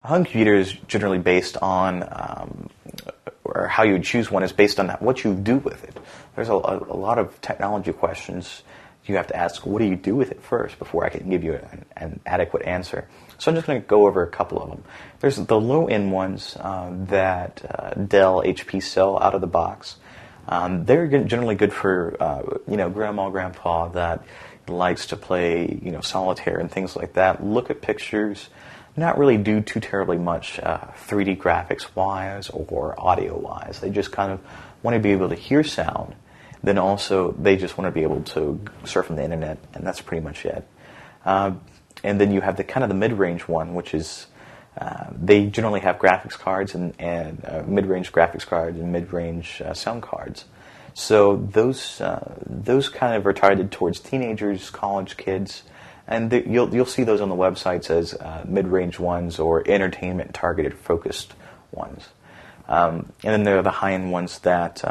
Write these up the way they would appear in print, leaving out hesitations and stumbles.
A home computer is generally based on, or how you would choose one is based on what you do with it. There's a lot of technology questions you have to ask, what do you do with it first before I can give you an adequate answer. So I'm just going to go over a couple of them. There's the low-end ones that Dell, HP sell out of the box. They're generally good for grandma, grandpa that likes to play solitaire and things like that. Look at pictures, not really do too terribly much 3D graphics wise or audio wise. They just kind of want to be able to hear sound. Then also they just want to be able to surf on the internet, and that's pretty much it. And then you have the kind of the mid-range one, which is they generally have graphics cards and mid-range graphics cards and mid-range sound cards. So those kind of are targeted towards teenagers, college kids, and you'll see those on the websites as mid-range ones or entertainment targeted focused ones. And then there are the high-end ones that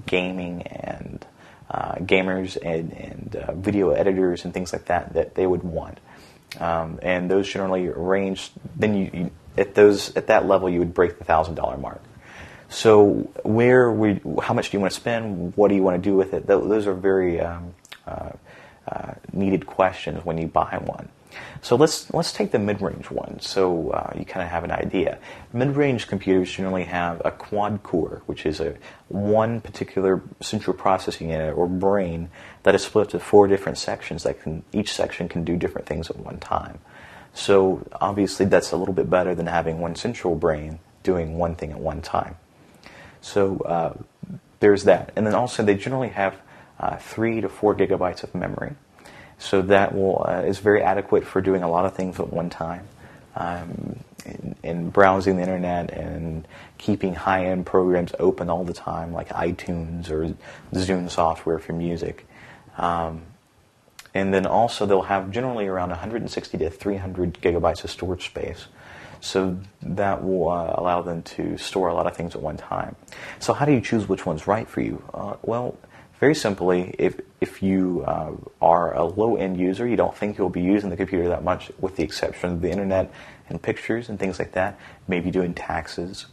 gaming and gamers and video editors and things like that they would want. And those generally range. Then you at that level you would break the $1,000 mark. So how much do you want to spend? What do you want to do with it? Those are very needed questions when you buy one. So let's take the mid-range one, so you kind of have an idea. Mid-range computers generally have a quad core, which is one particular central processing unit or brain that is split into 4 different sections. Each section can do different things at one time. So obviously that's a little bit better than having one central brain doing one thing at one time. So there's that, and then also they generally have 3 to 4 gigabytes of memory. So that is very adequate for doing a lot of things at one time, and browsing the internet and keeping high-end programs open all the time, like iTunes or Zune software for music. And then also they'll have generally around 160 to 300 gigabytes of storage space. So that will allow them to store a lot of things at one time. So how do you choose which one's right for you? Well, very simply, if you are a low-end user, you don't think you'll be using the computer that much, with the exception of the internet and pictures and things like that, maybe doing taxes,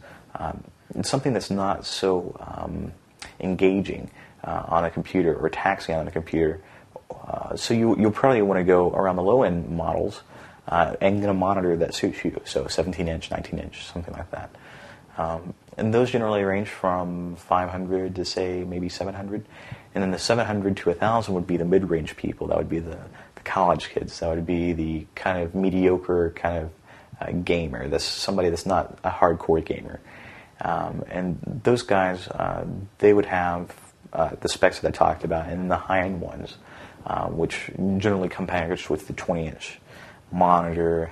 something that's not so engaging on a computer or taxing on a computer. So you'll probably want to go around the low-end models and get a monitor that suits you, so 17-inch, 19-inch, something like that. And those generally range from 500 to, say, maybe 700. And then the 700 to 1,000 would be the mid-range people. That would be the college kids. That would be the kind of mediocre kind of gamer. That's somebody that's not a hardcore gamer. And those guys, they would have the specs that I talked about, and the high-end ones, which generally come packaged with the 20-inch monitor,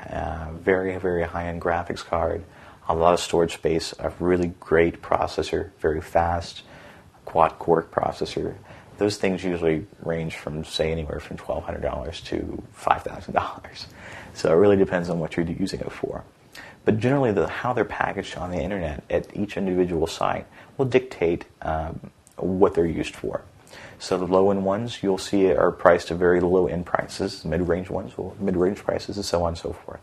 very, very high-end graphics card, a lot of storage space, a really great processor, very fast, quad-core processor. Those things usually range from, say, anywhere from $1,200 to $5,000. So it really depends on what you're using it for. But generally, how they're packaged on the internet at each individual site will dictate what they're used for. So the low-end ones you'll see are priced at very low-end prices. Mid-range ones will mid-range prices, and so on and so forth.